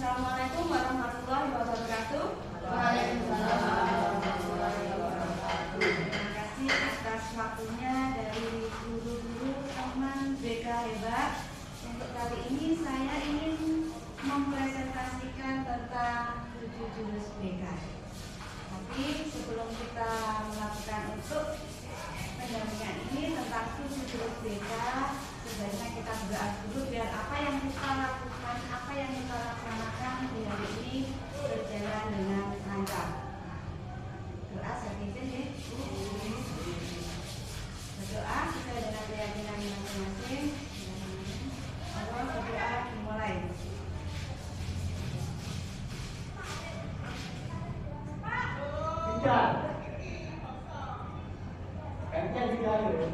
Assalamualaikum warahmatullahi wabarakatuh. Waalaikumsalam warahmatullahi wabarakatuh. Terima kasih atas waktunya dari guru-guru teman BK Hebat. Untuk kali ini saya ingin mempresentasikan tentang 7 jurus BK. Tapi sebelum kita melakukan untuk pendampingan ini tentang 7 jurus BK, sebaiknya kita berdoa dulu biar apa yang kita lakukan, apa yang kita laksanakan di hari ini berjalan dengan lancar. Doa saya izin ya. Berdoa sesuai dengan keyakinan masing-masing. Allah berdoa dimulai. Tidak. Kayaknya tidak ya.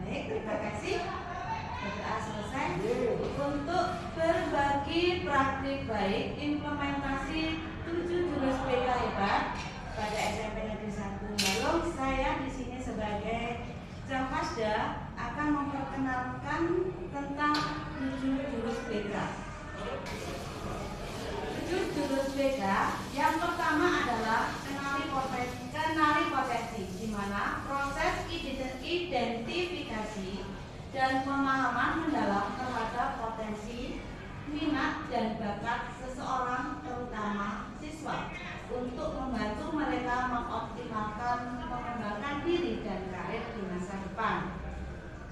Baik, terima kasih. Berdoa selesai. Untuk berbagi praktik baik implementasi 7 jurus BK Hebat pada SMP Negeri 1 Balong, saya di sini sebagai Cafasda akan memperkenalkan tentang 7 jurus BK. 7 jurus BK yang pertama adalah kenali potensi, di mana proses identifikasi dan pemahaman mendalam terhadap potensi, minat dan bakat seseorang, terutama siswa, untuk membantu mereka mengoptimalkan mengembangkan diri dan karir di masa depan.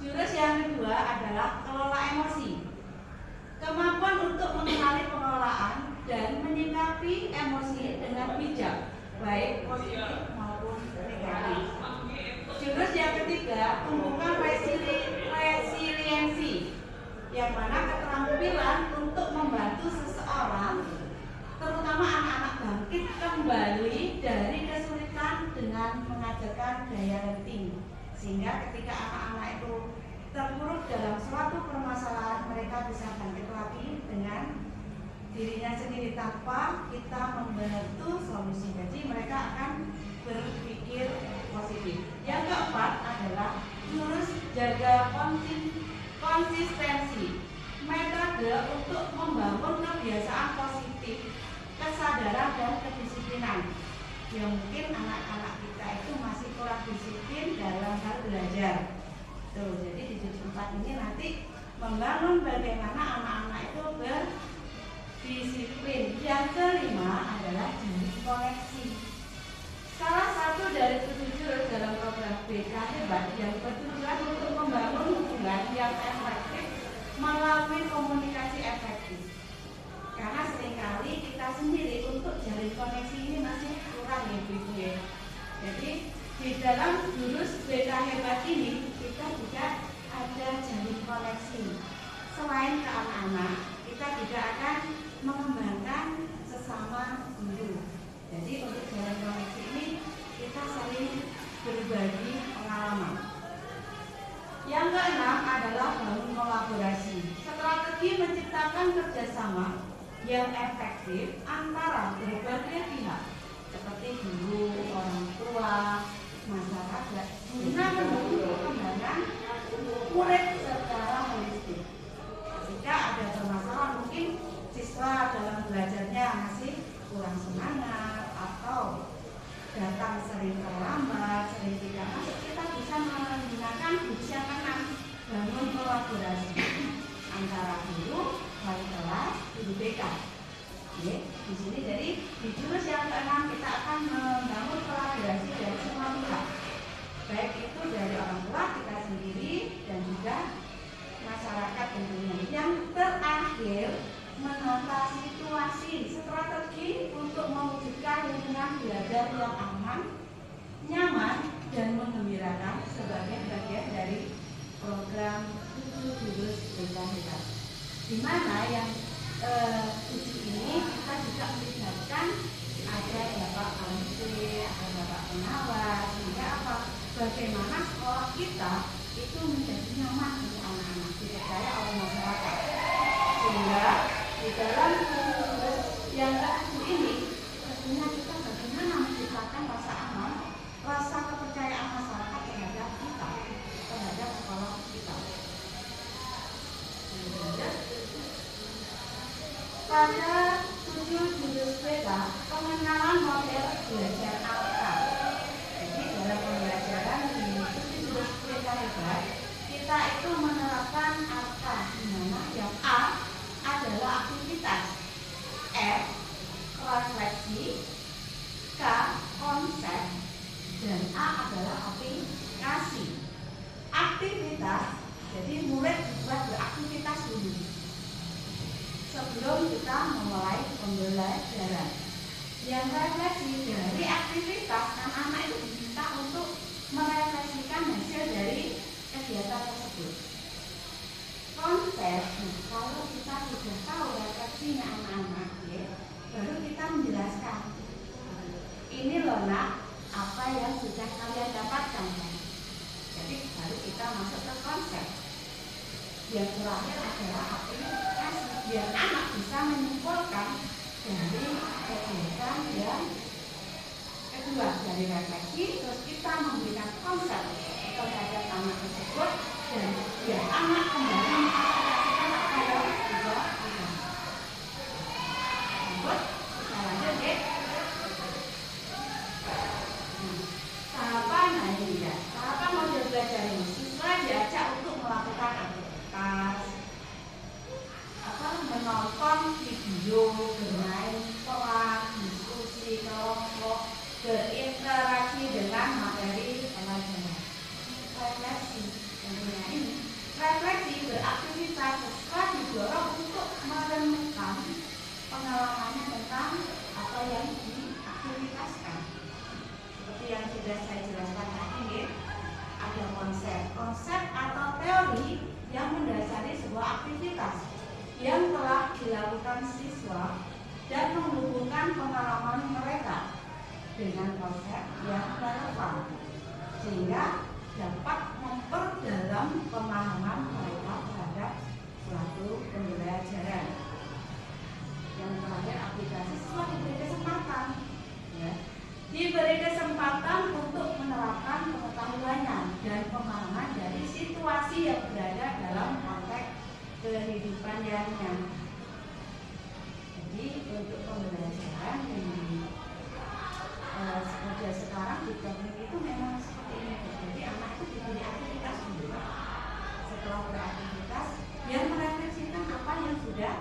Jurus yang kedua adalah kelola emosi. Kemampuan untuk mengenali pengelolaan dan menyikapi emosi dengan bijak, baik positif maupun negatif. Jurus yang ketiga, tumbuhkan resiliensi, yang mana keterampilan untuk membantu seseorang, terutama anak-anak, bangkit kembali dari kesulitan dengan mengajarkan daya renting, sehingga ketika anak-anak itu terpuruk dalam suatu permasalahan, mereka bisa bangkit lagi dengan dirinya sendiri tanpa kita membantu solusi. Jadi mereka akan berpikir positif. Yang keempat adalah jurus jaga konsistensi, metode untuk membangun kebiasaan positif, kesadaran dan kedisiplinan. Yang mungkin anak-anak kita itu masih kurang disiplin dalam hal belajar. Tuh, jadi di jurus 4 ini nanti membangun bagaimana anak-anak itu berdisiplin. Yang kelima adalah jurus koneksi. Salah satu dari 7 jurus dalam program BK Hebat yang bertujuan untuk membangun hubungan yang efektif melalui komunikasi efektif. Karena seringkali kita sendiri untuk jalin koneksi ini masih kurang ya Ibu ya. Jadi di dalam jurus BK Hebat ini kita juga ada jalin koneksi. Selain ke anak-anak, kita juga akan mengembangkan sesama guru. Jadi untuk jalin koneksi ini kita saling berbagi pengalaman. Yang keenam adalah bangun kolaborasi. Strategi menciptakan kerjasama yang efektif antara berbagai pihak seperti guru, orang tua, masyarakat, guna mendukung perkembangan murid secara holistik. Jika ada permasalahan, mungkin siswa dalam belajarnya masih kurang semangat atau datang sering terlambat, sering tidak masuk, kita bisa menggunakan jurus yang keenam, bangun kolaborasi antara guru, wali kelas, guru BK. Oke, di sini jadi di jurus yang keenam kita akan membangun kolaborasi dari semua pihak, baik itu dari orang tua kita sendiri dan juga masyarakat tentunya. Yang terakhir, menata situasi, strategi untuk mewujudkan lingkungan belajar yang aman, nyaman, dan menggembirakan sebagai bagian dari program 7 jurus BK Hebat. Di mana yang 7 ini kita juga melibatkan ada Bapak Kansir, ada Bapak Pengawas, sehingga apa? Bagaimana sekolah kita itu menjadi nyaman untuk anak-anak, dipercaya oleh masyarakat. Sehingga di dalam jurus yang ke-7 ini tentunya kita bagaimana menciptakan rasa aman, rasa kepercayaan masyarakat terhadap kita, terhadap sekolah kita. pada 7 jurus beta pengenalan model belajar alfa. Jadi dalam pembelajaran di 7 jurus beta hebat, kita itu menerapkan alfa, di mana yang A adalah aktivitas, F refleksi, K konsep, dan A adalah aplikasi. Aktivitas, jadi murid dibuat beraktivitas dulu sebelum kita memulai pembelajaran. Yang refleksi, dari aktivitas anak-anak itu diminta untuk merefleksikan hasil dari kegiatan tersebut. Konsep, kalau kita sudah tahu refleksinya anak-anak, baru kita menjelaskan. Ini loh nak, apa yang sudah kalian dapatkan. Jadi baru kita masuk ke konsep. Yang terakhir adalah aplikasi, biar anak bisa menyimpulkan dari kegiatan yang kedua, dari refleksi, terus kita memberikan konsep terhadap anak tersebut, dan biar anak kembali mengaplikasikan apa yang sudah kita. Lanjut, kita lanjut ya. Tahapan, nah ini ya, tahapan model belajar ini, siswa diajak untuk melakukan aktivitas, menonton video, bermain peran, diskusi kelompok, berinteraksi dengan materi pelajaran. Refleksi, tentunya ini refleksi beraktivitas, siswa didorong untuk merenungkan pengalamannya tentang apa yang diaktivitaskan. Seperti yang sudah saya jelaskan tadi, ada konsep atau teori yang mendasari sebuah aktivitas yang telah dilakukan siswa dan menghubungkan pengalaman mereka dengan konsep yang relevan sehingga dapat memperdalam pemahaman mereka terhadap suatu pembelajaran. Yang terakhir, aplikasi, siswa diberi kesempatan, diberi kesempatan untuk menerapkan pengetahuannya dan pemahaman dari situasi yang berada dalam konteks kehidupan yang nyata. Jadi untuk pembelajaran yang sekarang di teknik itu memang seperti ini. Jadi anak itu diberi aktivitas dulu. Setelah beraktivitas, dia merefleksikan apa yang sudah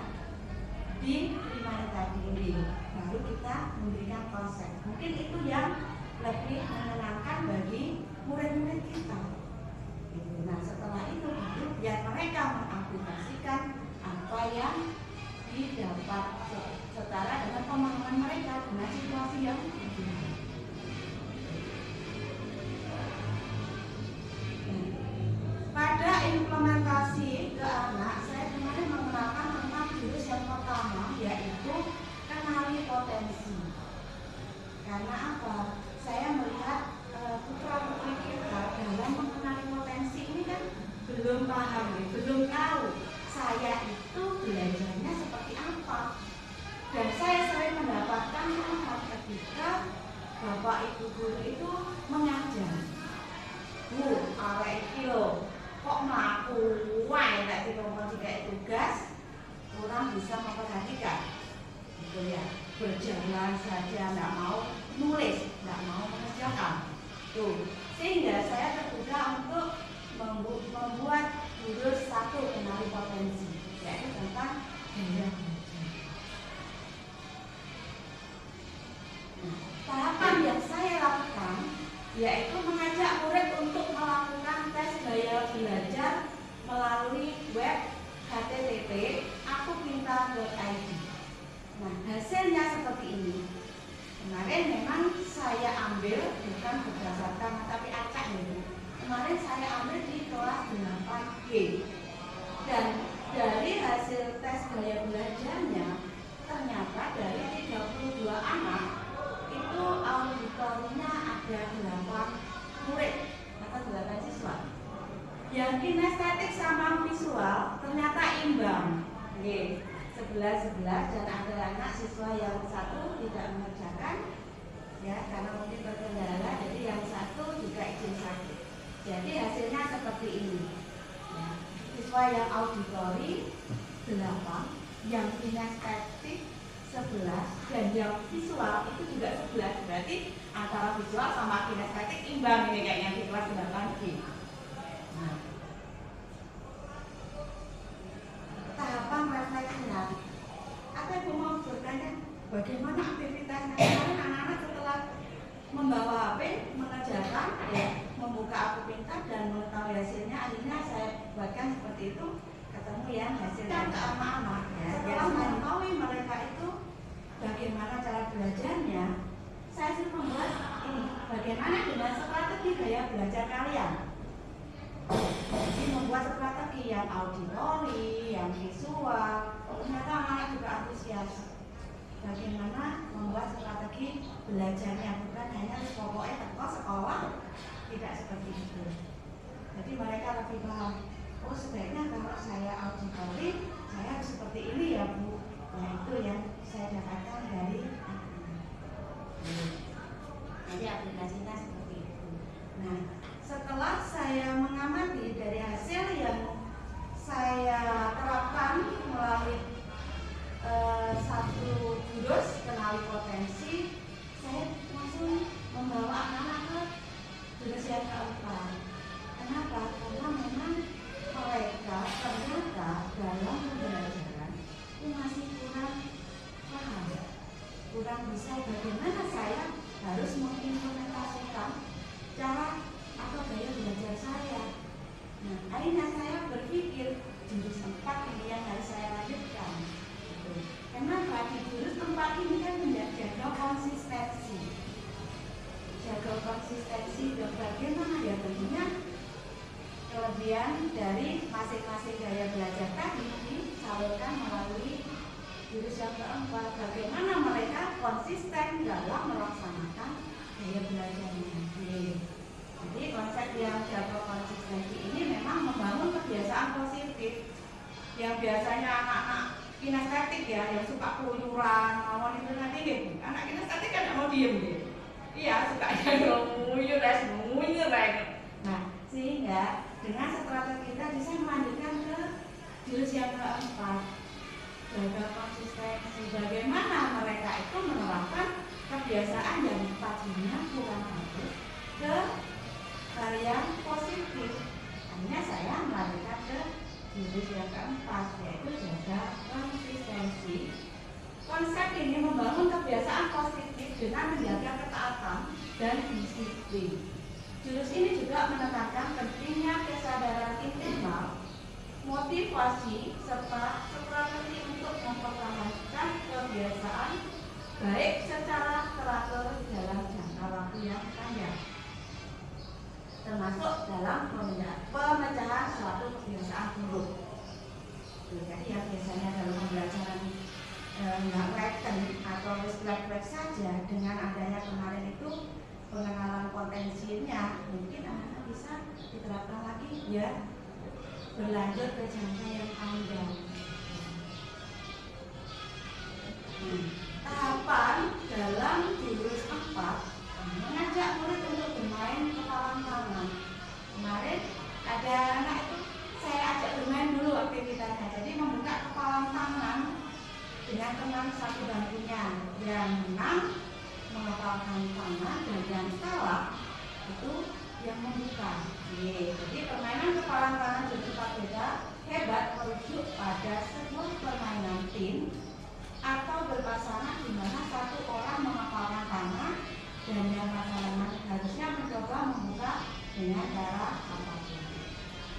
diterima tadi ini. Baru kita memberikan konsep. Mungkin itu yang lebih menyenangkan bagi murid-murid kita. Nah setelah itu baru biar mereka mengaplikasikan apa yang didapat setara dengan pemahaman mereka dengan situasi yang berbeda. Pada implementasi ke anak, saya kemarin mengenalkan tentang jurus yang pertama, yaitu kenali potensi. Karena apa? Saya melihat putra-putri kita dalam mengenali potensi ini kan belum paham, belum tahu saya itu belajarnya seperti apa. Dan saya sering mendapatkan manfaat ketika bapak ibu guru itu mengajar. Bu, arek iki lho, kok mlaku wae nek dikongkon dikai tugas, kurang bisa memperhatikan. Gitu ya. Berjalan saja, tidak mau nulis, tidak mau mengerjakan. Tuh, sehingga saya tergoda untuk membuat jurus 1 kenali potensi, yaitu tentang gaya belajar. Nah, tahapan yang saya lakukan yaitu mengajak murid untuk melakukan tes gaya belajar melalui web http akupintar.id. Nah, hasilnya seperti ini. Kemarin memang saya ambil bukan berdasarkan tapi acak gitu. Kemarin saya ambil di kelas 8G. Dan dari hasil tes gaya belajarnya ternyata dari 32 anak itu auditornya ada 8 murid atau 8 siswa. Yang kinestetik sama visual ternyata imbang. 11 dan ada anak siswa yang satu tidak mengerjakan ya karena mungkin terkendala, jadi yang satu juga izin sakit. Jadi hasilnya seperti ini ya. Siswa yang auditori 8, yang kinestetik 11 dan yang visual itu juga 11. Berarti antara visual sama kinestetik imbang ini kayak yang di kelas 8G. Nah, tahapan refleksinya. Apa Ibu mau bertanya bagaimana aktivitasnya? Kemarin anak-anak setelah membawa HP, mengerjakan, ya, membuka aku pintar dan mengetahui hasilnya, akhirnya saya buatkan seperti itu, ketemu ya hasilnya ke anak-anak. Ya. Setelah mengetahui mereka itu bagaimana cara belajarnya, saya sudah membuat ini bagaimana dengan strategi gaya belajar kalian. Jadi membuat strategi yang auditori, yang visual, ternyata anak-anak juga antusias. Bagaimana membuat strategi belajarnya, bukan hanya pokoknya teko sekolah, tidak seperti itu. Jadi mereka lebih paham, oh sebaiknya kalau saya auditori, saya harus seperti ini ya Bu. Nah itu yang saya dapatkan dari anak-anak. Jadi aplikasinya seperti itu. Nah setelah saya mengamati dari hasil yang saya terapkan melalui satu jurus kenali potensi, saya langsung membawa anak-anak ke jurus yang keempat. Kenapa? Karena memang mereka ternyata dalam pembelajaran itu masih kurang paham, kurang bisa bagaimana saya harus mengimplementasikan cara atau gaya belajar saya. Nah, akhirnya saya berpikir jurus 4 ini yang harus saya lanjutkan. Kenapa? Di jurus 4 ini kan menjaga konsistensi. Jaga konsistensi dan bagaimana ya tentunya kelebihan dari masing-masing gaya belajar tadi disalurkan melalui jurus yang keempat. Bagaimana mereka konsisten dalam melaksanakan gaya belajarnya. Jadi konsep yang jaga konsistensi ini memang membangun kebiasaan positif. Yang biasanya anak-anak kinestetik ya, yang suka keluyuran, mau itu nanti nih, anak kinestetik kan nggak mau diem gitu. Iya, suka ngunyur. Nah, sehingga dengan strategi tadi saya melanjutkan ke jurus yang keempat, jaga konsistensi. Bagaimana mereka itu menerapkan kebiasaan yang tadinya kurang bagus ke hal yang positif. Hanya saya melanjutkan ke jurus yang keempat, yaitu jaga konsistensi. Konsep ini membangun kebiasaan positif dengan menjaga ketaatan dan disiplin. Jurus ini juga menekankan pentingnya kesadaran internal, motivasi, serta strategi untuk mempertahankan kebiasaan baik secara teratur dalam jangka waktu yang panjang, termasuk dalam pemecahan suatu kebiasaan buruk. Jadi yang biasanya dalam pembelajaran nggak written atau refleks saja, dengan adanya kemarin itu pengenalan potensinya, mungkin anak-anak bisa diterapkan lagi ya, berlanjut ke jangka yang panjang. Tahapan dalam jurus 4 mengajak murid untuk bermain kepalan tangan. Kemarin ada anak itu saya ajak bermain dulu aktivitasnya, jadi membuka kepalan tangan dengan teman satu bangkunya, yang menang mengepalkan tangan dan yang salah itu yang membuka. Jadi permainan kepalan tangan bertempat beda hebat merujuk pada sebuah permainan tim atau berpasangan di mana satu orang mengepalkan tangan dan yang pasangan harusnya mencoba membuka dengan cara apapun.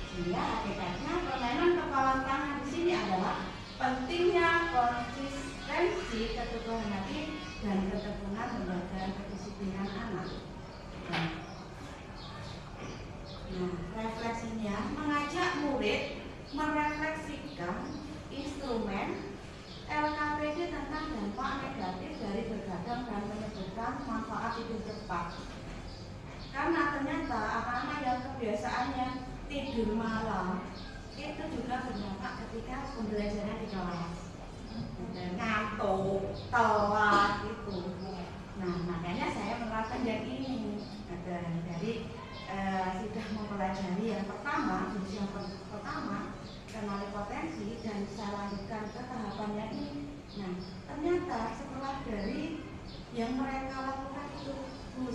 Sehingga hakikatnya permainan kepalan tangan di sini adalah pentingnya konsistensi, keteguhan hati dan ketekunan menjaga kedisiplinan anak. Nah, refleksinya mengajak murid merefleksikan instrumen LKPD tentang dampak negatif dari begadang dan menyebutkan manfaat tidur cepat. Karena ternyata anak-anak yang kebiasaannya tidur malam itu juga berdampak ketika pembelajaran di kelas, ngantuk, telat gitu. Nah makanya saya menerapkan yang ini. Jadi sudah mempelajari yang pertama, jurus yang pertama kenali potensi dan saya lanjutkan ke tahapannya ini. Nah, ternyata setelah dari yang mereka lakukan itu,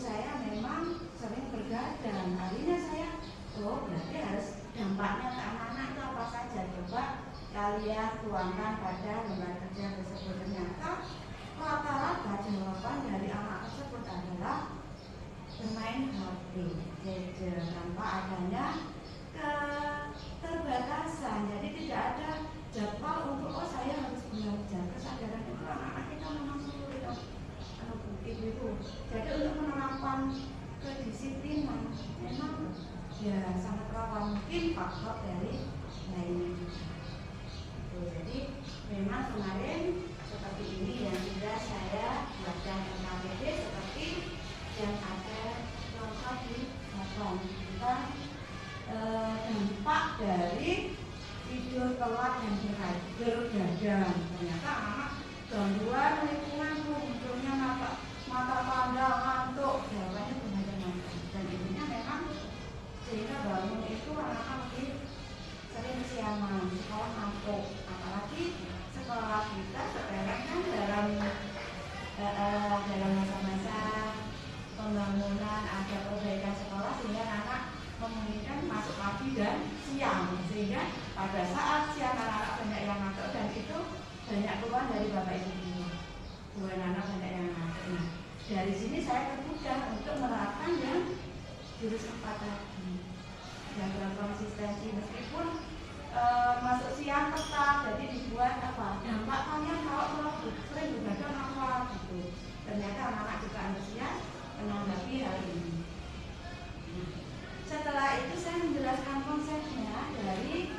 saya memang sering bergadang. Akhirnya saya, berarti harus dampaknya ke anak-anak itu apa saja. Coba kalian tuangkan pada lembar kerja tersebut. Ternyata rata-rata jawaban dari anak tersebut adalah bermain HP, gadget, tanpa adanya keterbatasan. Jadi tidak ada jadwal untuk saya harus belajar. Kesadaran itu anak-anak kita memang sulit bukit itu. Jadi untuk menerapkan kedisiplinan memang ya sangat rawan, mungkin faktor dari lainnya. Jadi memang kemarin seperti ini yang sudah saya buatkan NKBD seperti yang ada contoh di belakang kita, dampak dari tidur telat dan bergadang. Ternyata anak gangguan lingkungan munculnya mata pandang, ngantuk, jawabannya bermacam-macam. Dan intinya memang sehingga bangun itu anak-anak lebih sering siangan, sekolah ngantuk. Apalagi sekolah kita sekarang kan dalam masa-masa pembangunan ada perbaikan sekolah sehingga anak memungkinkan masuk pagi dan siang, sehingga pada saat siang anak-anak banyak yang ngantuk dan itu banyak keluar dari bapak ibu, bukan anak banyak yang ngantuk. Nah, dari sini saya terbuka untuk menerapkan yang jurus 4 tadi, yang konsistensi meskipun masuk siang tetap, jadi dibuat apa dampak kalian kalau sering begadang apa gitu. Ternyata anak-anak juga antusias menanggapi hal ini. Setelah itu saya menjelaskan konsepnya dari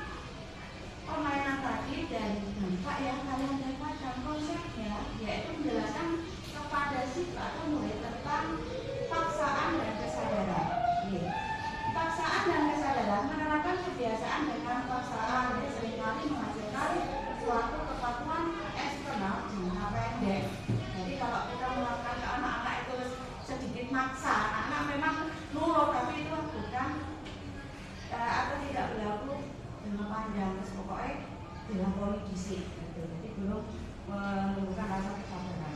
permainan tadi dan dampak yang kalian dapatkan. Konsepnya yaitu menjelaskan kepada siswa atau murid tentang paksaan dan kesadaran. Paksaan dan kesadaran menerapkan kebiasaan dengan paksaan yang seringkali menghasilkan suatu kepatuhan eksternal jangka pendek. Jadi kalau kita melakukan ke anak-anak itu sedikit maksa, anak memang nurut, tapi itu bukan atau tidak berlaku jangka panjang. Terus pokoknya dilakoni disik gitu. Jadi belum menumbuhkan rasa kesadaran.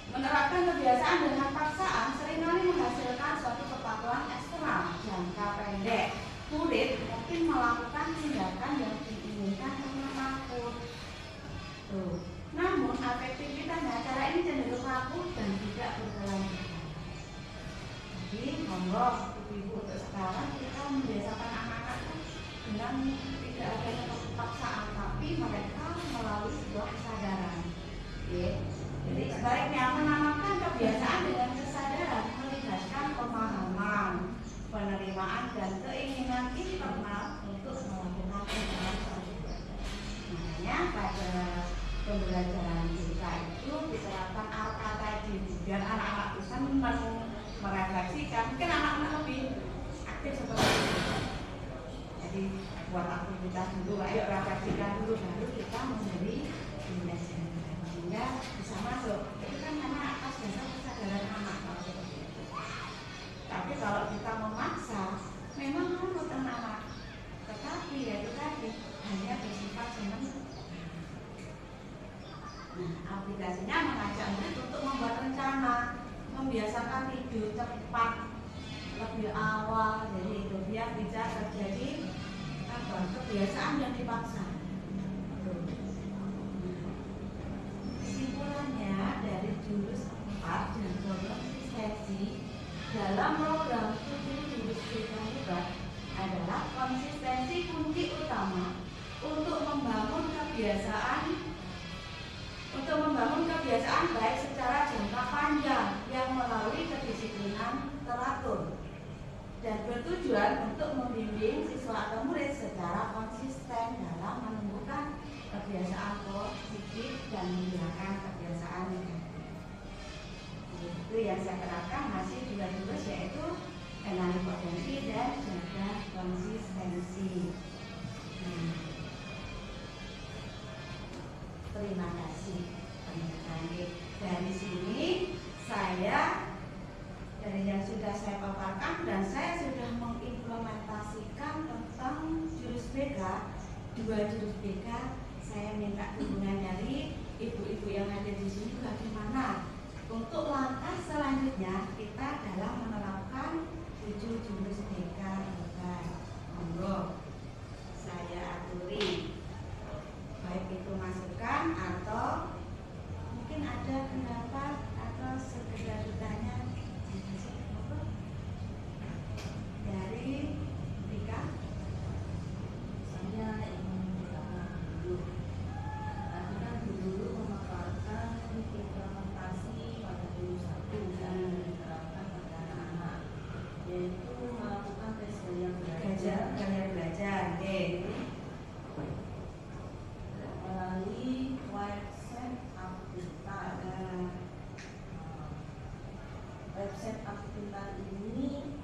Menerapkan kebiasaan dengan paksaan seringkali menghasilkan suatu kepatuhan eksternal jangka pendek. Murid mungkin melakukan tindakan yang diinginkan karena takut. Namun efektivitasnya cara ini cenderung rapuh dan tidak berkelanjutan. Jadi monggo ibu untuk sekarang kita membiasakan anak-anak dengan tidak adanya paksaan, tapi mereka melalui sebuah kesadaran. Jadi sebaiknya menanamkan kebiasaan dengan kesadaran, melibatkan pemahaman, penerimaan dan keinginan internal untuk melakukan tindakan tersebut. Makanya pada pembelajaran kita itu diterapkan alka tadi biar anak-anak bisa merefleksikan. Mungkin anak-anak lebih aktif seperti itu. Jadi buat aktivitas dulu, ayo refleksikan dulu, baru kita memberi pembelajaran sehingga bisa masuk. Itu kan karena atas dasar kesadaran anak kalau seperti itu. Tapi kalau kita memaksa, memang menurut anak-anak, tetapi ya itu tadi hanya bersifat senang. Nah, aplikasinya mengajak murid untuk membuat rencana, membiasakan tidur cepat lebih awal, jadi itu biar bisa terjadi kebiasaan yang dipaksa. Kesimpulannya dari jurus 4 dan konsistensi dalam program studi jurus hebat adalah konsistensi kunci utama untuk membangun kebiasaan baik secara jangka panjang yang melalui kedisiplinan teratur dan bertujuan untuk membimbing siswa atau murid secara konsisten dalam menumbuhkan kebiasaan positif dan menghilangkan kebiasaan negatif. Itu yang saya terapkan masih dua jurus, yaitu kenali potensi dan jaga konsistensi. Terima kasih. Dari sini dari yang sudah saya paparkan dan saya sudah mengimplementasikan tentang jurus BK dua jurus BK, saya minta dukungan dari ibu-ibu yang ada di sini bagaimana untuk langkah selanjutnya kita dalam menerapkan 7 jurus BK. Monggo saya aturi, baik itu masukan atau mungkin ada pendapat atau sekedar bertanya dari Rika. Saya ingin mengucapkan dulu. Tadi kan dulu memaparkan implementasi pada dulu satu yang diterapkan pada anak-anak, yaitu melakukan tes gaya belajar melalui website Aptintar. Website Aptintar ini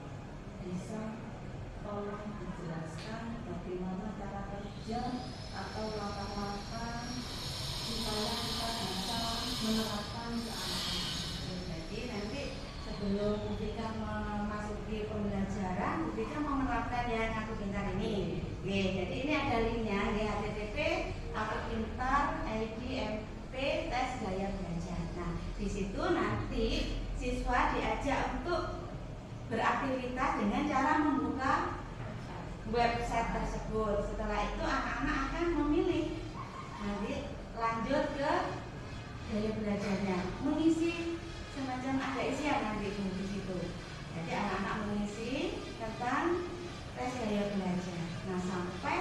bisa tolong dijelaskan bagaimana cara kerja atau langkah-langkah supaya kita bisa menerapkan ke anak-anak. Jadi nanti sebelum kita memasuki pembelajaran, kita mau menerapkan yang Aku Pintar ini. Oke, jadi ini ada linknya, http Aku Pintar IDMP tes gaya belajar. Nah, di situ nanti siswa diajak untuk beraktivitas dengan cara membuka website tersebut. Setelah itu anak-anak akan memilih nanti lanjut ke gaya belajarnya, mengisi semacam ada isian nanti di situ. Jadi anak-anak mengisi tentang tes gaya belajar. Nah, sampai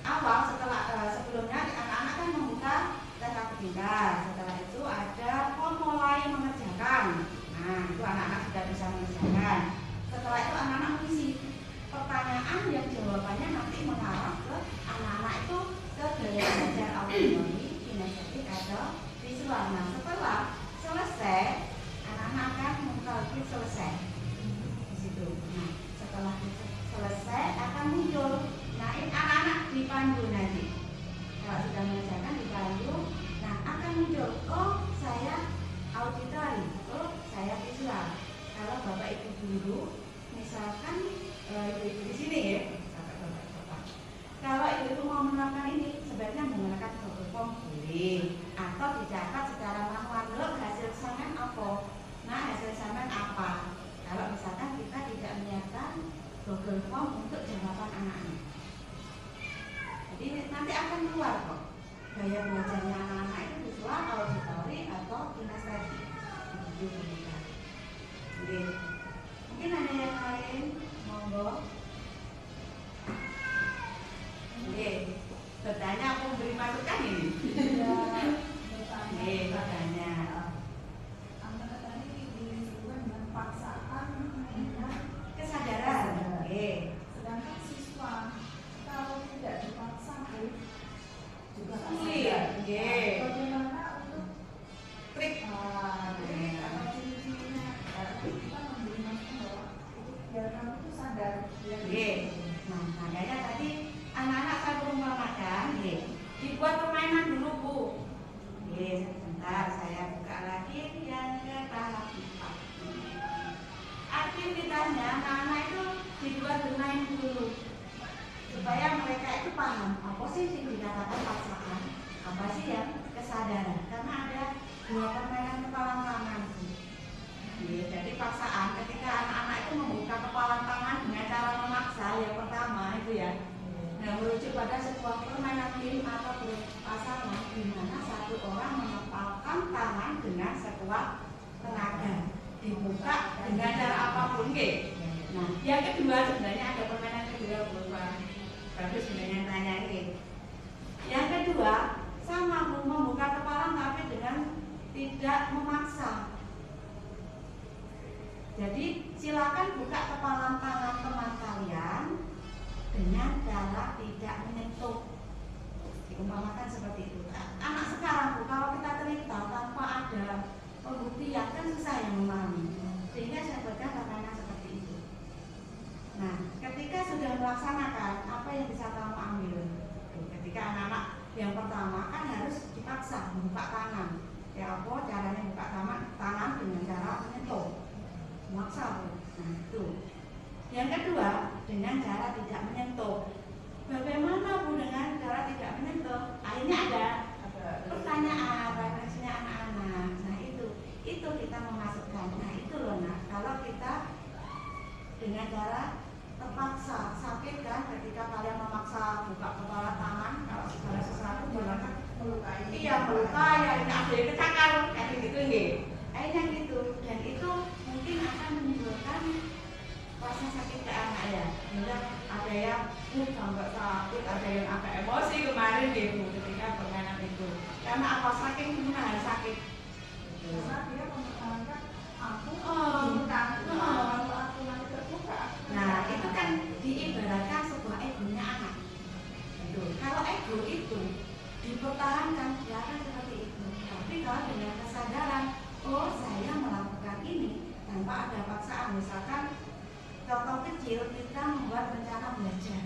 awal sebelumnya anak-anak kan membuka tes Aku Pintar. Setelah itu ada mulai mengerjakan. Nah, itu anak-anak sudah bisa mengerjakan. Setelah itu anak-anak mengisi pertanyaan yang jawabannya nanti mengarah ke anak-anak itu ke gaya belajar auditory, kinestetik atau visual. Nah, setelah selesai anak-anak akan mengkalkulasi selesai di situ. Nah, setelah selesai akan muncul. Nah, ini anak-anak dipandu nanti. Kalau sudah mengerjakan dipandu, nah akan muncul. Oh, saya auditory. Oh, saya visual. Kalau bapak ibu guru, misalkan ibu-ibu di sini ya, bapak. Kalau ibu-ibu mau menerapkan ini, sebaiknya menggunakan Google Form boleh, atau dicatat secara manual. Loh, hasil eksamen apa? Nah, hasil eksamen apa? Kalau misalkan kita tidak menyiapkan Google Form untuk jawaban anak-anak, jadi nanti akan keluar kok gaya belajarnya anak-anak itu visual, auditory atau kinestetik. Oke. Mungkin ada yang lain, monggo. Oke, bertanya aku beri masukan ini. Oke, bertanya. Antara tadi disebutkan dengan paksaan dengan Kesadaran. Oke. sedangkan siswa kalau tidak dipaksa juga Sulit. Oke. Bagaimana untuk Trik. trik atau ciri-cirinya kita memberi masukan bahwa biar kamu itu sadar. Oke. Nah, makanya tadi anak-anak saya perumpamakan, dibuat permainan dulu Bu. Oke, sebentar saya buka lagi yang ke tahap 4. Aktivitasnya anak-anak itu dibuat bermain dulu supaya mereka itu paham apa sih yang dikatakan paksaan, apa sih yang kesadaran. Karena ada 2 permainan kepala tangan. Jadi paksaan ketika anak-anak itu membuka kepala tangan dengan cara memaksa, yang pertama itu ya. Nah, merujuk pada sebuah permainan tim atau pasangan di mana satu orang mengepalkan tangan dengan sekuat tenaga, dibuka dengan cara apapun, Nah, yang kedua sebenarnya ada permainan kedua, bagus sebenarnya tanya ini. Yang kedua sama membuka kepala tapi dengan tidak memaksa. Jadi silakan buka kepala tangan teman kalian dengan cara tidak menyentuh. Diumpamakan seperti itu. Anak sekarang Bu, kalau kita cerita tanpa ada pembuktian kan susah yang memahami. Sehingga saya buatkan permainan seperti itu. Nah, ketika sudah melaksanakan apa yang bisa kamu ambil. Ketika anak-anak yang pertama kan harus dipaksa membuka tangan. Ya apa caranya buka tangan dengan cara menyentuh. Maksa. Nah, itu. Yang kedua dengan cara tidak menyentuh. bagaimana Bu dengan cara tidak menyentuh? Akhirnya ada pertanyaan, referensinya anak-anak. Nah itu kita memasukkan. Nah itu loh nak, kalau kita dengan cara terpaksa, sakit kan ketika kalian memaksa buka kepala tangan, kalau segala sesuatu bilang melukai, iya melukai, akhirnya ada yang kecakar, kayak gitu nih. Akhirnya gitu, dan itu mungkin akan menimbulkan rasa sakit ke anak ya. Hingga ada yang sampai sakit, ada yang agak emosi kemarin gitu ketika permainan itu. Karena apa, saking menahan sakit. Karena dia mempertahankan aku kalau aku nanti terbuka. Nah itu kan diibaratkan sebuah egonya anak. Kalau ego itu dipertahankan, ya kan seperti itu. Tapi kalau dengan kesadaran, oh saya melakukan ini tanpa ada paksaan, misalkan contoh kecil kita membuat rencana belajar.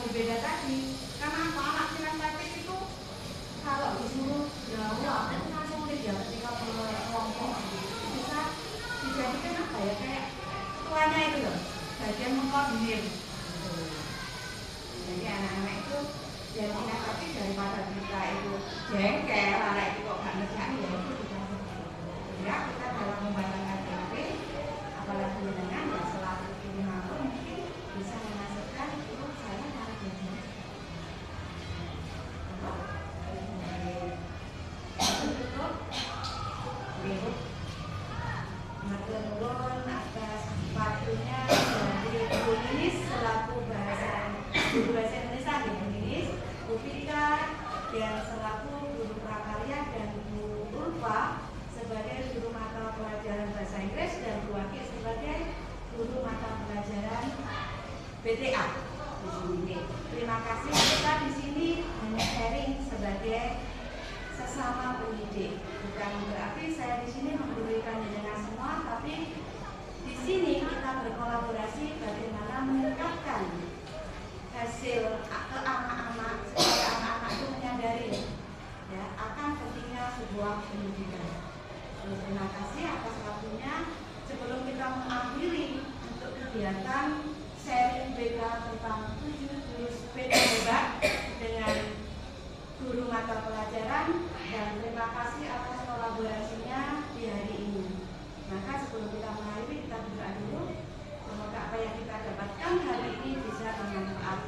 Berbeda tadi, karena apa, anak kinestetik itu kalau disuruh jawab itu langsung dia ketika berkelompok bisa dijadikan apa ya, kayak ketuanya itu loh, bagian mengkoordinir. Jadi anak-anak itu yang kinestetik daripada kita itu jengkel, anak itu kok gak ngerjain ya itu kita ya kita dalam membayangkan KTP, apalagi dengan ya selalu ini mampu mungkin bisa menghasilkan itu saya harus belajar. Maturnuwun atas waktunya dari Bu Ninis selaku guru bahasa Indonesia di Bu Ninis, Bu Pika yang selaku guru prakarya, dan Bu Ulfa sebagai guru mata pelajaran bahasa Inggris, dan Bu Waki sebagai guru mata pelajaran BTA di sini. Terima kasih, kita di sini hanya sharing sebagai sesama pendidik. Bukan berarti saya di sini memberikan dengan semua, tapi di sini kita berkolaborasi bagaimana meningkatkan hasil ke anak-anak supaya anak-anak itu menyadari ya akan pentingnya sebuah pendidikan. Terima kasih atas waktunya. Sebelum kita mengakhiri untuk kegiatan sharing BK tentang 7 jurus sepeda hebat dengan guru mata pelajaran, dan terima kasih atas kolaborasinya di hari ini. Maka sebelum kita mengakhiri, kita berdoa dulu. Semoga apa yang kita dapatkan hari ini bisa bermanfaat.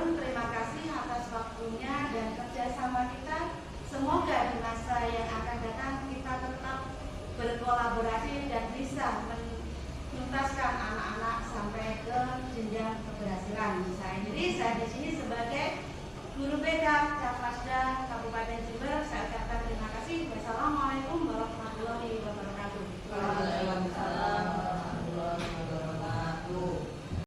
Terima kasih atas waktunya dan kerjasama kita. Semoga di masa yang akan datang kita tetap berkolaborasi dan bisa menuntaskan anak-anak sampai ke jenjang keberhasilan. Saya di sini sebagai guru BK Caplasda Kabupaten Jember. Saya ucapkan terima kasih. Wassalamualaikum warahmatullahi wabarakatuh. Waalaikumsalam.